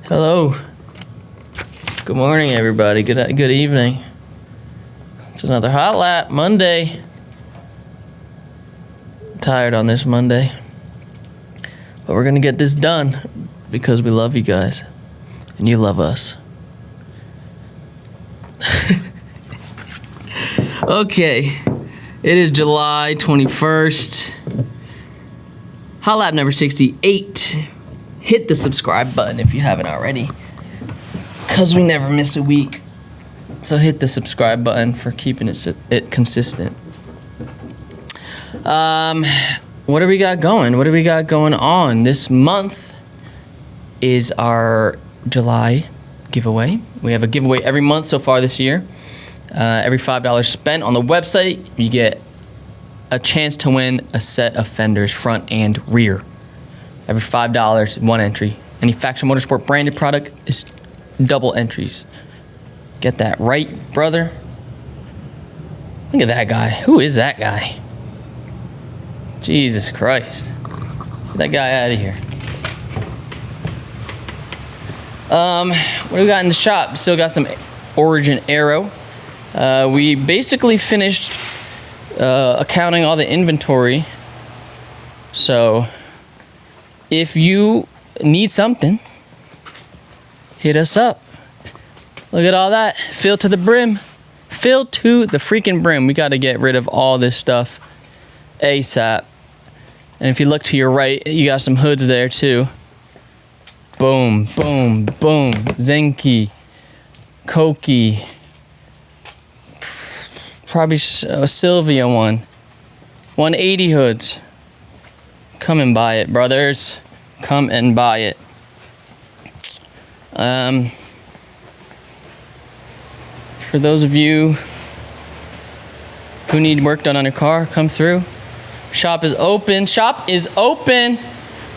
Hello. Good morning, everybody. Good evening. It's another Hot Lap Monday. Tired on this Monday. But we're going to get this done because we love you guys. And you love us. Okay. It is July 21st. Hot Lap number 68. Hit the subscribe button if you haven't already, because we never miss a week. So hit the subscribe button for keeping it consistent. What do we got going? What do we got going on? This month is our July giveaway. We have a giveaway every month so far this year. Every $5 spent on the website, you get a chance to win a set of fenders, front and rear. Every $5, one entry. Any Faction Motorsport branded product is double entries. Get that right, brother? Look at that guy. Who is that guy? Jesus Christ. Get that guy out of here. What do we got in the shop? Still got some Origin Aero. We basically finished accounting all the inventory. So if you need something, hit us up. Look at all that. Fill to the brim. Fill to the freaking brim. We got to get rid of all this stuff ASAP. And if you look to your right, you got some hoods there too. Boom, boom, boom. Zenki. Koki. Probably a Sylvia one. 180 hoods. Come and buy it, brothers. Come and buy it. For those of you who need work done on your car, come through. Shop is open. Shop is open.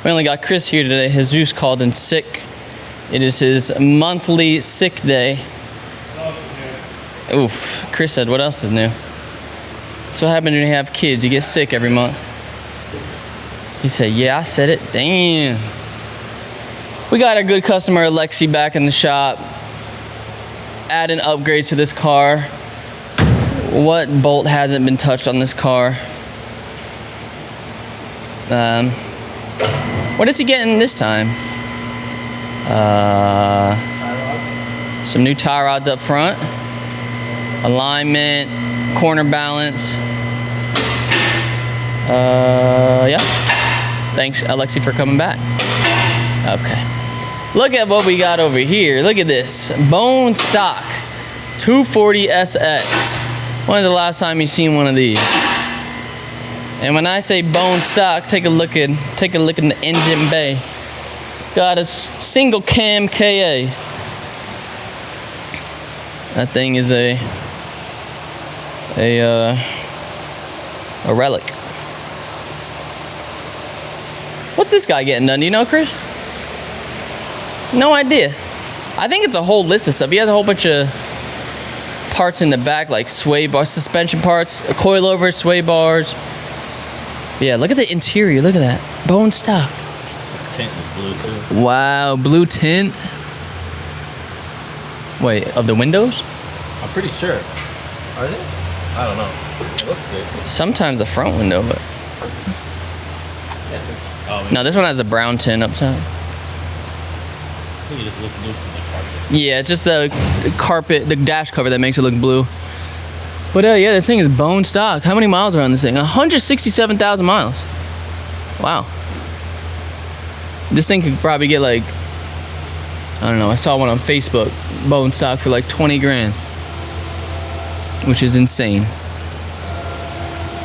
We only got Kris here today. Jesus called in sick. It is his monthly sick day. What else is new? Oof. Kris said, what else is new? So what happens when you have kids? You get sick every month. He said, yeah, I said it. Damn. We got our good customer, Alexi, back in the shop. Add an upgrade to this car. What bolt hasn't been touched on this car? What is he getting this time? Some new tie rods up front. Alignment, corner balance. Yeah. Thanks, Alexi, for coming back. Okay. Look at what we got over here. Look at this. Bone stock 240 SX. When's the last time you seen one of these? And when I say bone stock, take a look in the engine bay. Got a single cam KA. That thing is a relic. What's this guy getting done? Do you know, Kris? No idea. I think it's a whole list of stuff. He has a whole bunch of parts in the back, like sway bar, suspension parts, a coilover, sway bars. Yeah, look at the interior. Look at that. Bone stock. The tint is blue too. Wow, blue tint. Wait, of the windows? I'm pretty sure. Are they? I don't know. It looks good. Sometimes the front window, but Oh, no, this one has a brown tint up top. I think it just looks blue because of the carpet. Yeah, it's just the carpet, the dash cover that makes it look blue. But yeah, this thing is bone stock. How many miles are on this thing? 167,000 miles. Wow. This thing could probably get like, I don't know, I saw one on Facebook, bone stock for like 20 grand. Which is insane.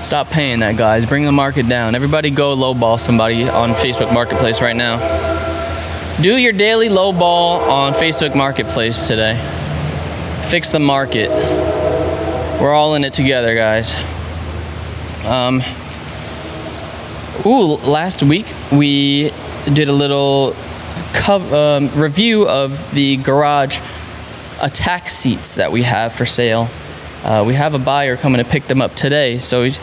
Stop paying that, guys. Bring the market down. Everybody go lowball somebody on Facebook Marketplace right now. Do your daily lowball on Facebook Marketplace today. Fix the market. We're all in it together, guys. Last week we did a little review of the garage attack seats that we have for sale. We have a buyer coming to pick them up today, so he's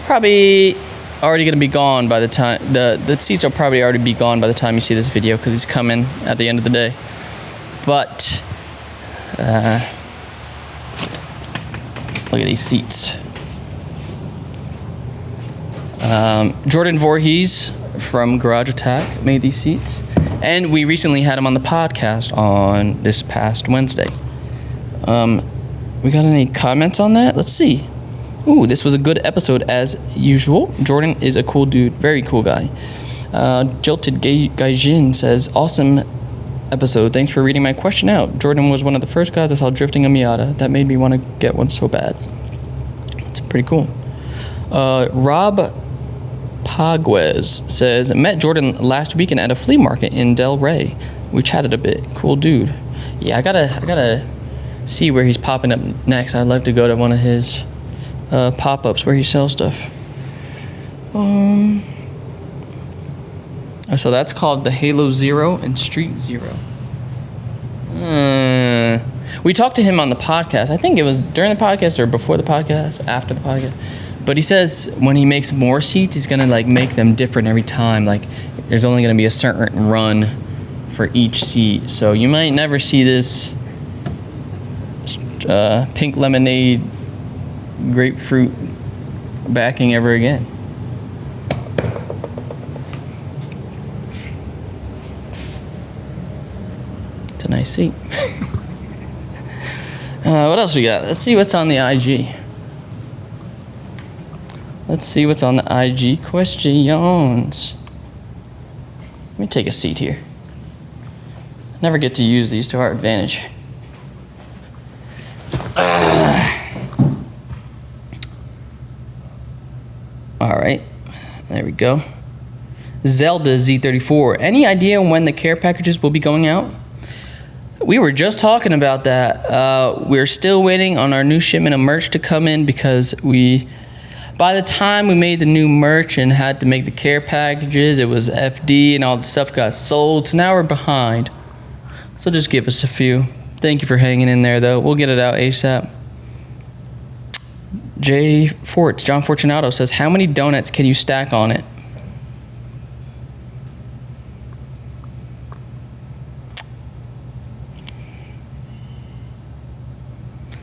probably already going to be gone by the time the seats will probably already be gone by the time you see this video because he's coming at the end of the day. But look at these seats. Jordan Voorhees from Garage Attack made these seats, and we recently had him on the podcast on this past Wednesday. We got any comments on that? Let's see. Ooh, this was a good episode as usual. Jordan is a cool dude, very cool guy. Jilted Gaijin says, awesome episode. Thanks for reading my question out. Jordan was one of the first guys I saw drifting a Miata. That made me want to get one so bad. It's pretty cool. Rob Paguez says, met Jordan last weekend at a flea market in Del Rey. We chatted a bit. Cool dude. Yeah, I gotta see where he's popping up next. I'd love to go to one of his pop-ups where he sells stuff. So that's called the Halo Zero and Street Zero. We talked to him on the podcast. I think it was during the podcast or before the podcast, after the podcast. But he says when he makes more seats, he's gonna like make them different every time. Like there's only gonna be a certain run for each seat. So you might never see this pink lemonade grapefruit backing ever again. It's a nice seat. What else we got? Let's see what's on the IG. Let's see what's on the IG questions. Let me take a seat here. Never get to use these to our advantage. All right, there we go. Zelda Z34. Any idea when the care packages will be going out? We were just talking about that. We're still waiting on our new shipment of merch to come in because by the time we made the new merch and had to make the care packages, it was FD and all the stuff got sold. So now we're behind. So just give us a few. Thank you for hanging in there, though. We'll get it out ASAP. John Fortunato says, how many donuts can you stack on it?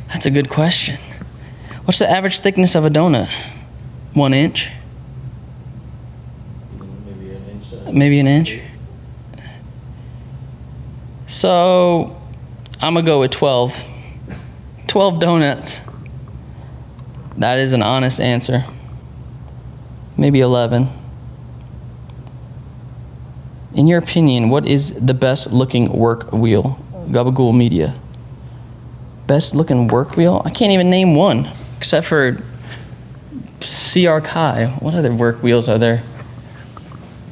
That's a good question. What's the average thickness of a donut? 1 inch? Maybe an inch. Maybe an inch? So, I'm going to go with 12. 12 donuts. That is an honest answer. Maybe 11. In your opinion, what is the best looking work wheel? Gabagool Media. Best looking work wheel? I can't even name one, except for CR Kai. What other work wheels are there?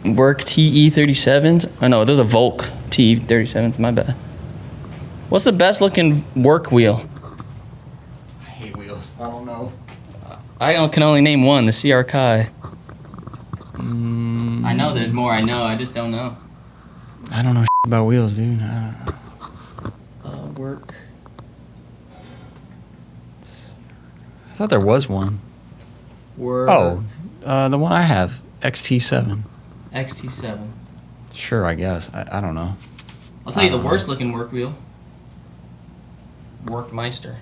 Work TE37s? Oh no, those are Volk TE37s, my bad. What's the best looking work wheel? I hate wheels. I don't know. I can only name one, the CR Kai. I know there's more, I just don't know. I don't know about wheels, dude. I don't know. Work. I thought there was one. Work. Oh, the one I have, XT7. XT7. Sure, I guess. I don't know. I'll tell you the worst looking work wheel. Workmeister.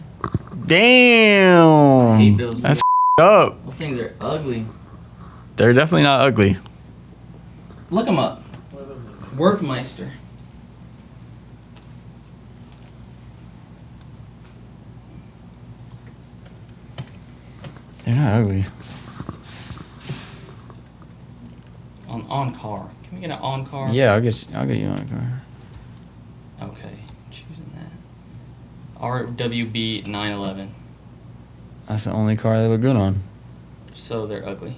Damn. I hate those That's wheels. up. Those things are ugly. They're definitely not ugly. Look them up. Workmeister. They're not ugly. On car. Can we get an on car? Yeah, I'll get you on a car. Okay, choosing that. RWB 911. That's the only car they look good on. So they're ugly.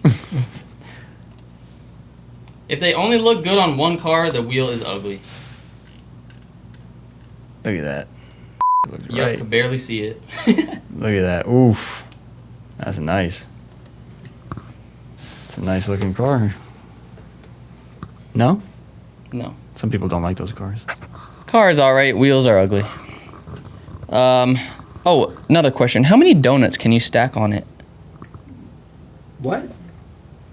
If they only look good on one car, the wheel is ugly. Look at that. Looks Yup, right. could barely see it. Look at that. Oof. That's nice. It's a nice looking car. No? No. Some people don't like those cars. Car is alright, wheels are ugly. Oh, another question. How many donuts can you stack on it? What?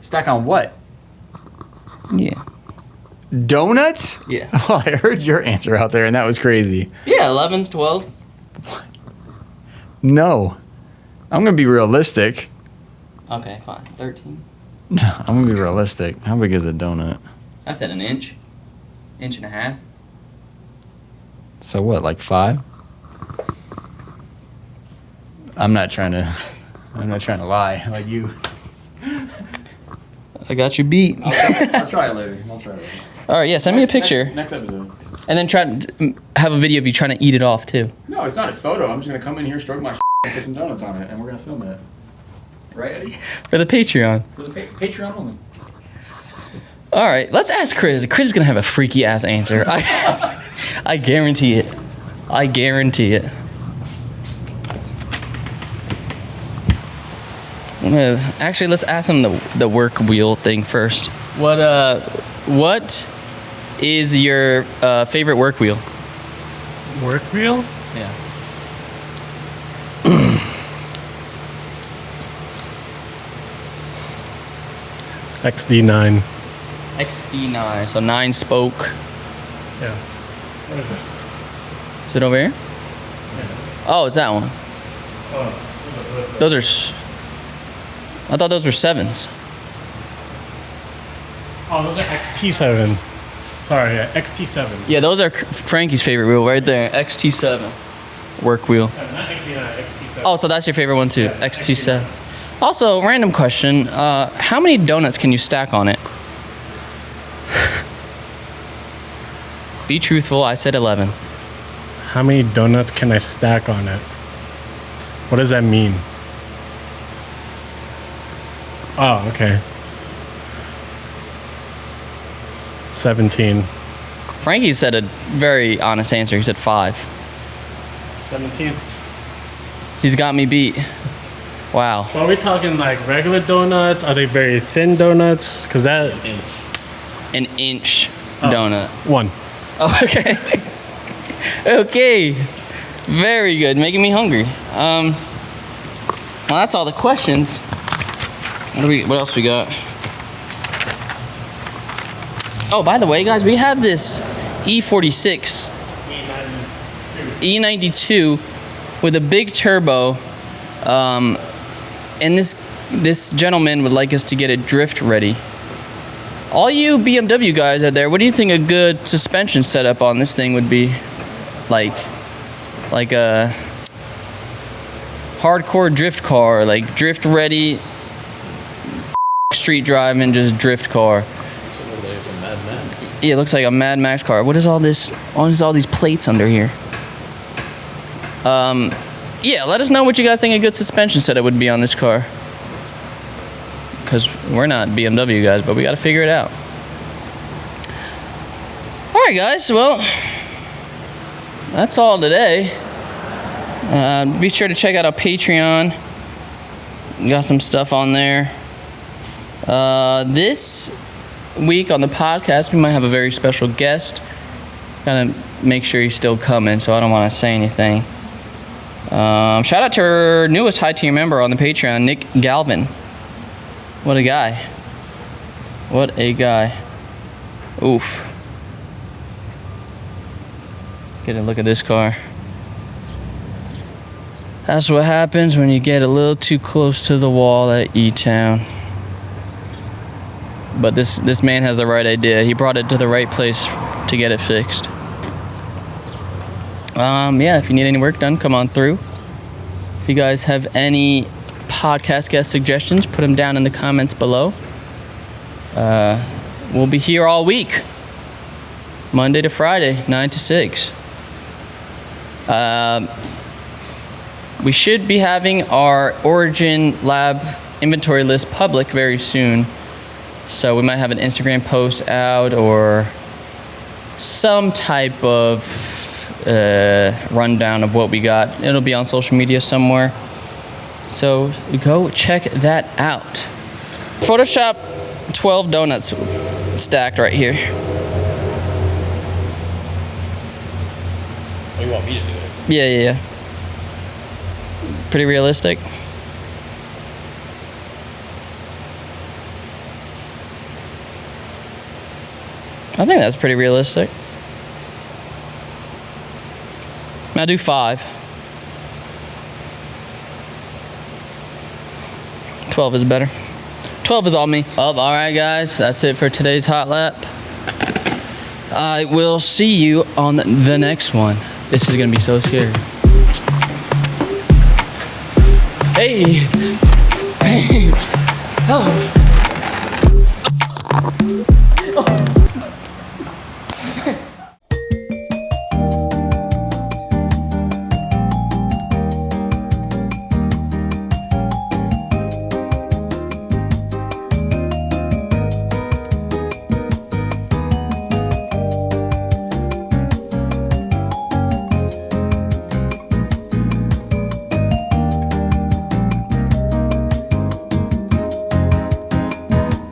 Stack on what? Yeah. Donuts? Yeah. Well, I heard your answer out there, and that was crazy. Yeah, 11, 12. No. I'm going to be realistic. Okay, fine. 13. I'm going to be realistic. How big is a donut? I said an inch. Inch and a half. So what, like 5? I'm not trying to lie like you. I got you beat. I'll try it later. All right, yeah, send me a picture. Next episode. And then try to have a video of you trying to eat it off, too. No, it's not a photo. I'm just going to come in here, stroke my and put some donuts on it, and we're going to film it. Right, Eddie? For the Patreon. For the Patreon only. All right, let's ask Kris. Kris is going to have a freaky-ass answer. I guarantee it. I guarantee it. Actually, let's ask him the work wheel thing first. What is your favorite work wheel? Work wheel? Yeah. XD9. XD9, so 9 spoke. Yeah. What is it? Is it over here? Yeah. Oh, it's that one. Oh. Those are. I thought those were 7s. Oh, those are XT7. Sorry, yeah, XT7. Yeah, those are Frankie's favorite wheel right there. XT7 work wheel. Not XD9, XT7. Oh, so that's your favorite one too. Yeah, XT7. Also, random question. How many donuts can you stack on it? Be truthful. I said 11. How many donuts can I stack on it? What does that mean? Oh, okay. 17. Frankie said a very honest answer. He said 5. 17. He's got me beat. Wow. Well, are we talking like regular donuts? Are they very thin donuts? Because that... An inch donut. 1. Oh, okay. Okay. Very good. Making me hungry. Well, that's all the questions. What else we got? Oh, by the way, guys, we have this E46 E92 with a big turbo, and this gentleman would like us to get it drift ready. All you BMW guys out there, what do you think a good suspension setup on this thing would be? Like a hardcore drift car, like drift ready, street driving, just drift car. Yeah, it looks like a Mad Max car. What is all this? What is all these plates under here? Yeah, let us know what you guys think a good suspension setup would be on this car. Because we're not BMW guys, but we got to figure it out. All right, guys. Well, that's all today. Be sure to check out our Patreon. We got some stuff on there. This week on the podcast, we might have a very special guest. Gotta make sure he's still coming, so I don't want to say anything. Shout out to our newest high tier member on the Patreon, Nick Galvin. What a guy. What a guy. Oof. Get a look at this car. That's what happens when you get a little too close to the wall at E-Town. But this man has the right idea. He brought it to the right place to get it fixed. Yeah, if you need any work done, come on through. If you guys have any podcast guest suggestions, put them down in the comments below. We'll be here all week. Monday to Friday, 9 to 6. We should be having our Origin Lab inventory list public very soon. So we might have an Instagram post out or some type of rundown of what we got. It'll be on social media somewhere. So go check that out. Photoshop 12 donuts stacked right here. Oh, you want me to do it? Yeah. Pretty realistic. I think that's pretty realistic. I'll do 5. 12 is better. 12 is all me. Well, all right, guys. That's it for today's hot lap. I will see you on the next one. This is going to be so scary. Hey. Hey. Oh.